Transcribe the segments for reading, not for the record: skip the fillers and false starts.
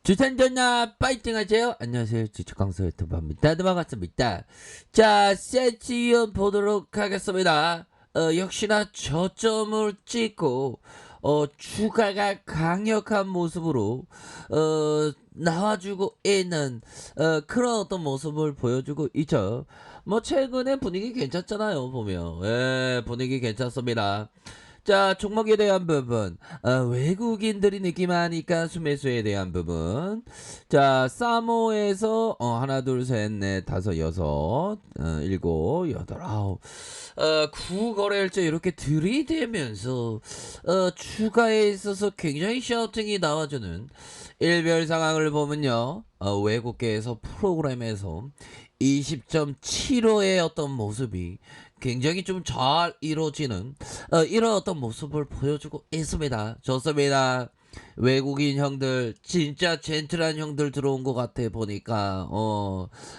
주산전나 파이팅 하세요. 안녕하세요. 주축강서 유튜버입니다. 네, 반갑습니다. 자, 세치위원 보도록 하겠습니다. 역시나 저점을 찍고 주가가 강력한 모습으로 나와주고 있는 그런 어떤 모습을 보여주고 있죠. 뭐 최근에 분위기 괜찮잖아요. 보면 분위기 괜찮습니다. 자, 종목에 대한 부분, 외국인들이 느낌하니까 수매수에 대한 부분. 자, 사모에서 하나, 둘, 셋, 넷, 다섯, 여섯, 일곱, 여덟, 아홉, 구거래일째 이렇게 들이대면서 추가에 있어서 굉장히 셔팅이 나와주는 일별 상황을 보면요, 외국계에서 프로그램에서 20.75의 어떤 모습이 굉장히 좀 잘 이루어지는 이런 어떤 모습을 보여주고 있습니다. 좋습니다. 외국인 형들 진짜 젠틀한 형들 들어온 것 같아 보니까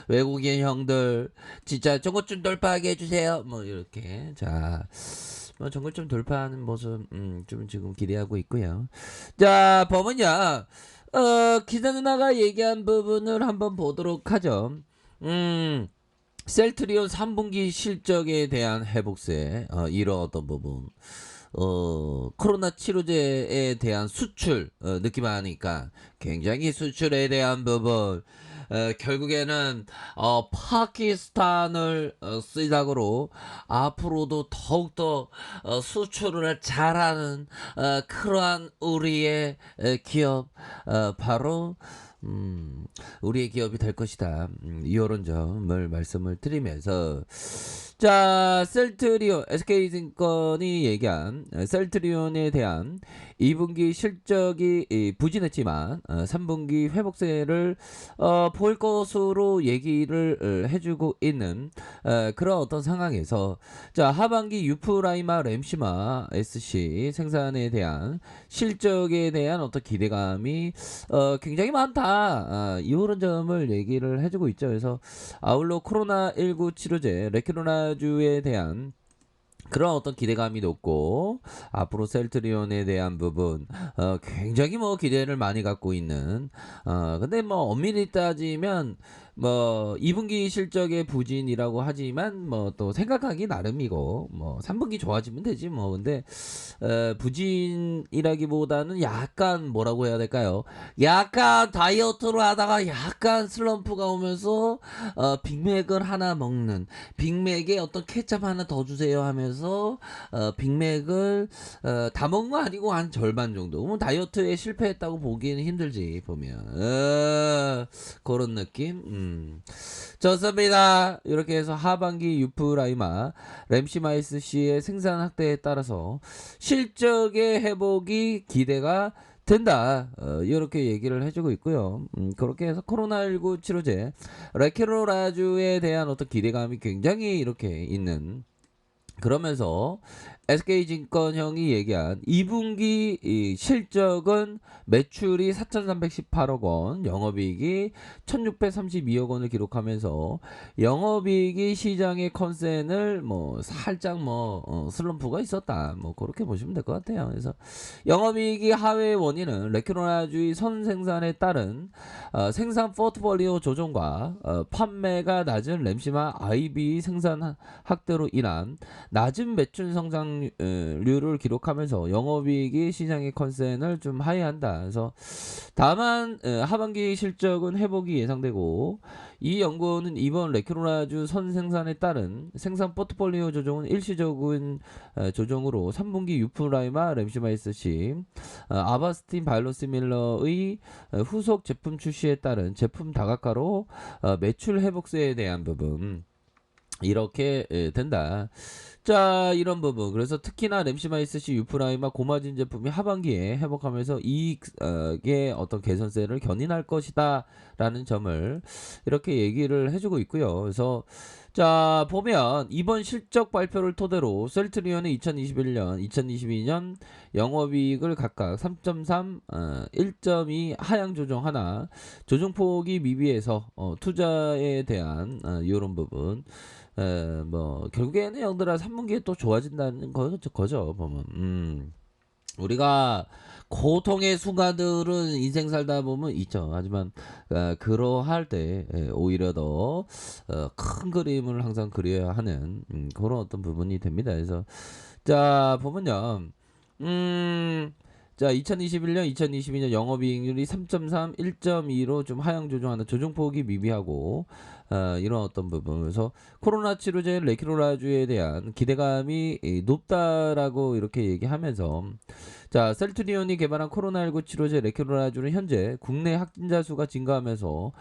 외국인 형들 진짜 저것 좀 돌파하게 해주세요. 뭐 이렇게 뭐 저것 좀 돌파하는 모습 좀 지금 기대하고 있고요. 자, 보면요, 기자 누나가 얘기한 부분을 한번 보도록 하죠. 셀트리온 3분기 실적에 대한 회복세, 이런 어떤 부분, 코로나 치료제에 대한 수출, 느낌하니까 굉장히 수출에 대한 부분, 결국에는 파키스탄을 시작으로 앞으로도 더욱더 수출을 잘하는 그러한 우리의 기업, 바로 우리의 기업이 될 것이다. 이런 점을 말씀을 드리면서, 자, 셀트리온, SK증권이 얘기한 셀트리온에 대한 2분기 실적이 부진했지만 3분기 회복세를 보일 것으로 얘기를 해주고 있는 그런 어떤 상황에서, 자, 하반기 유프라이마 램시마 SC 생산에 대한 실적에 대한 어떤 기대감이 굉장히 많다. 이런 점을 얘기를 해주고 있죠. 그래서 아울러 코로나19 치료제 레키로나주에 대한 그런 어떤 기대감이 높고, 앞으로 셀트리온에 대한 부분 굉장히 뭐 기대를 많이 갖고 있는, 근데 뭐 엄밀히 따지면 뭐 2분기 실적의 부진이라고 하지만 뭐 또 생각하기 나름이고, 뭐 3분기 좋아지면 되지 뭐. 근데 부진이라기보다는 약간 뭐라고 해야 될까요? 약간 다이어트를 하다가 약간 슬럼프가 오면서 빅맥을 하나 먹는, 빅맥에 어떤 케첩 하나 더 주세요 하면서 빅맥을 다 먹은 거 아니고 한 절반 정도. 뭐 다이어트에 실패했다고 보기는 힘들지 보면 그런 느낌. 좋습니다. 이렇게 해서 하반기 유프라이마 램시마이스 씨의 생산 확대에 따라서 실적의 회복이 기대가 된다. 이렇게 얘기를 해주고 있고요. 그렇게 해서 코로나19 치료제 레케로라주에 대한 어떤 기대감이 굉장히 이렇게 있는, 그러면서 SK증권 형이 얘기한 2분기 실적은 매출이 4,318억 원, 영업이익이 1,632억 원을 기록하면서 영업이익이 시장의 컨센을 뭐 살짝 뭐 슬럼프가 있었다. 뭐 그렇게 보시면 될 것 같아요. 그래서 영업이익이 하회의 원인은 레크로나주의 선생산에 따른 생산 포트폴리오 조정과 판매가 낮은 램시마 IB 생산 확대로 인한 낮은 매출 성장률을 기록하면서 영업이익이 시장의 컨센을 좀 하회한다. 그래서 다만 하반기 실적은 회복이 예상되고, 이 연구원은 이번 레크로나주 선생산에 따른 생산 포트폴리오 조정은 일시적인 조정으로 3분기 유프라이마 램시마이스시 아바스틴 바이로시밀러의 후속 제품 출시에 따른 제품 다각화로 매출 회복세에 대한 부분, 이렇게 된다. 자, 이런 부분. 그래서 특히나 램시마이스시 유프라이마 고마진 제품이 하반기에 회복하면서 이익의 어떤 개선세를 견인할 것이다 라는 점을 이렇게 얘기를 해주고 있고요. 그래서 자, 보면 이번 실적 발표를 토대로 셀트리온의 2021년 2022년 영업이익을 각각 3.3 1.2 하향 조정하나 조정폭이 미비해서 투자에 대한 이런 부분, 뭐 결국에는 형들아 3분기에 또 좋아진다는 거죠 보면. 우리가 고통의 순간들은 인생 살다 보면 있죠. 하지만 그러할 때 오히려 더 큰 그림을 항상 그려야 하는 그런 어떤 부분이 됩니다. 그래서 자 보면요. 음. 자 2021년, 2022년 영업이익률이 3.3, 1.2로 좀 하향 조정하는 조정폭이 미비하고 이런 어떤 부분. 그래서 코로나 치료제 레키로라주에 대한 기대감이 높다라고 이렇게 얘기하면서 자 셀트리온이 개발한 코로나19 치료제 레키로라주는 현재 국내 확진자 수가 증가하면서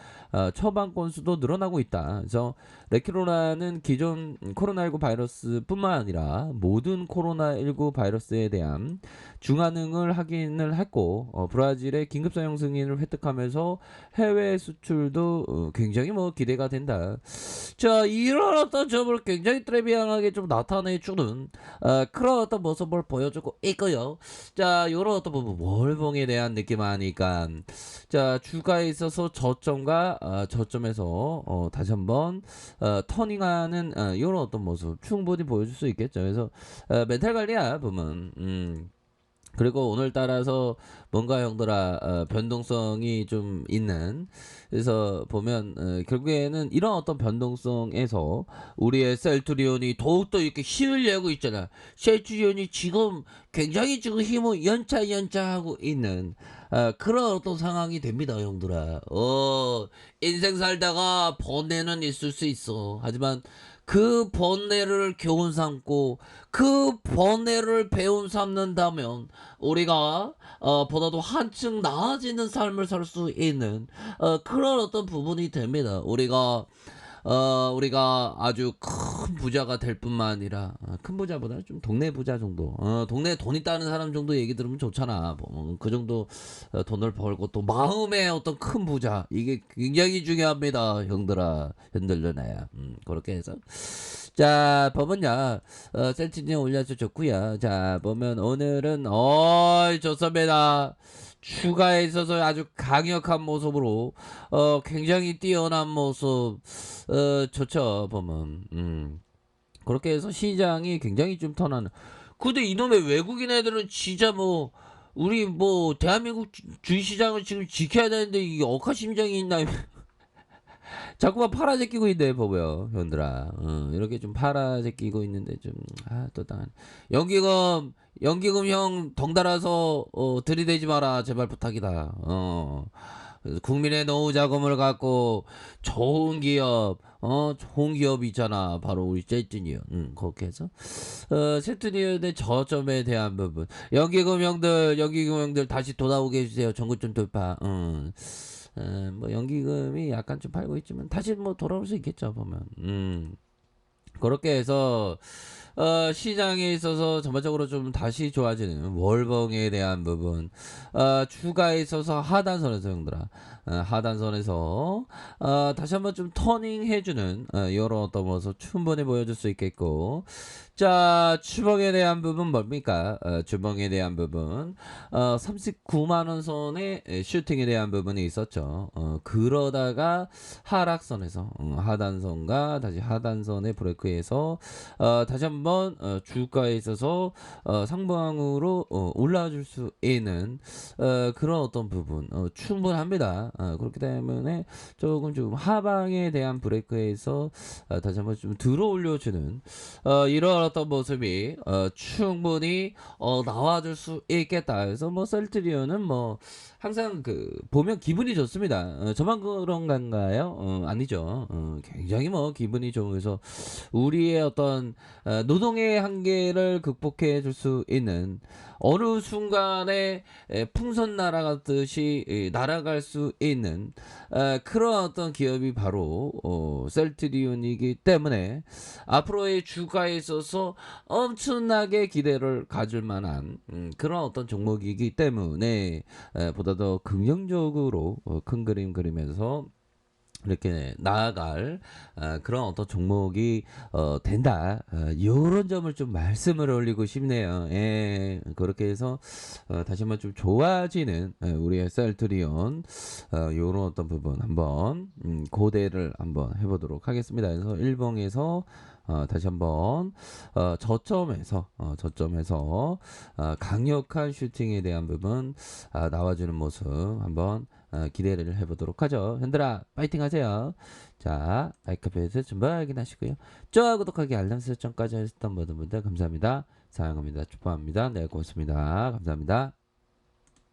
처방 건수도 늘어나고 있다. 그래서 레키로라는 기존 코로나19 바이러스뿐만 아니라 모든 코로나19 바이러스에 대한 중환응을 확인을 했고 브라질의 긴급 사용 승인을 획득하면서 해외 수출도 굉장히 뭐 기대가 된다. 자 이런 어떤 점을 굉장히 트레비앙하게 좀 나타내주는 그런 어떤 모습을 보여주고 있고요. 자 요런 어떤 부분 월봉에 대한 느낌 하니까 자 주가에 있어서 저점과 저점에서 다시 한번 터닝하는 요런 어떤 모습 충분히 보여줄 수 있겠죠. 그래서 멘탈 관리야 보면 그리고 오늘따라서 뭔가 형들아 변동성이 좀 있는 그래서 보면 결국에는 이런 어떤 변동성에서 우리의 셀트리온이 더욱더 이렇게 힘을 내고 있잖아. 셀트리온이 지금 굉장히 지금 힘을 연차하고 있는 그런 어떤 상황이 됩니다 형들아. 인생 살다가 번뇌는 있을 수 있어. 하지만 그 번뇌를 교훈 삼고 그 번뇌를 배운 삼는다면 우리가 보다도 한층 나아지는 삶을 살 수 있는 그런 어떤 부분이 됩니다. 우리가 아주 큰 부자가 될 뿐만 아니라 큰 부자보다 좀 동네 부자 정도 동네에 돈 있다는 사람 정도 얘기 들으면 좋잖아. 그 정도 돈을 벌고 또 마음의 어떤 큰 부자 이게 굉장히 중요합니다 형들아 흔들려놔야 그렇게 해서 자 보면요 센티님 올려서 좋구요. 자 보면 오늘은 좋습니다. 추가에 있어서 아주 강력한 모습으로 굉장히 뛰어난 모습 좋죠 보면 그렇게 해서 시장이 굉장히 좀 턴하는 근데 이놈의 외국인 애들은 진짜 뭐 우리 뭐 대한민국 주식시장을 지금 지켜야 되는데 이게 억하심장이 있나 자꾸만 팔아제끼고 있네 보면 현들아 이렇게 좀 팔아제끼고 있는데 좀또 당한 연기금 형 덩달아서 들이대지 마라 제발 부탁이다 그래서 국민의 노후 자금을 갖고 좋은 기업 있잖아 바로 우리 셀트리온 그렇게 해서 셀트리온의 저점에 대한 부분 연기금 형들 다시 돌아오게 해주세요 전고점 돌파 뭐 연기금이 약간 좀 팔고 있지만 다시 뭐 돌아올 수 있겠죠 보면 그렇게 해서 시장에 있어서 전반적으로 좀 다시 좋아지는 월봉에 대한 부분 주가에 있어서 하단선에서 형들아 하단선에서 다시 한번 좀 터닝 해주는 이런 어떤 모습 충분히 보여줄 수 있겠고 자 주봉에 대한 부분 뭡니까 주봉에 대한 부분 39만원 선의 슈팅에 대한 부분이 있었죠 그러다가 하락선에서 하단선과 다시 하단선의 브레이크에서 다시 한번 주가에 있어서 상방으로 올라줄 수 있는 그런 어떤 부분 충분합니다 그렇기 때문에 조금 좀 하방에 대한 브레이크에서 다시 한번 좀 들어 올려주는 이런 어떤 모습이 충분히 나와줄 수 있겠다. 그래서 뭐 셀트리온은 뭐 항상 보면 기분이 좋습니다. 저만 그런 건가요? 아니죠. 굉장히 뭐 기분이 좋으면서 우리의 어떤 노동의 한계를 극복해 줄 수 있는 어느 순간에 풍선 날아가듯이 날아갈 수 있는 그런 어떤 기업이 바로 셀트리온이기 때문에 앞으로의 주가에 있어서 엄청나게 기대를 가질 만한 그런 어떤 종목이기 때문에 보다 더 긍정적으로 큰 그림 그리면서 이렇게 나아갈 그런 어떤 종목이 된다. 이런 점을 좀 말씀을 올리고 싶네요. 예, 그렇게 해서 다시 한번 좀 좋아지는 우리의 셀트리온 이런 어떤 부분 한번 고대를 한번 해보도록 하겠습니다. 그래서 일봉에서 다시 한번 저점에서 강력한 슈팅에 대한 부분 나와주는 모습 한번 기대를 해보도록 하죠. 현들아 파이팅 하세요. 자, 마이크패드 준비 확인하시고요. 좋아요, 구독하기, 알람 설정까지 하셨던 모든 분들 감사합니다. 사랑합니다. 축복합니다. 네, 고맙습니다. 감사합니다.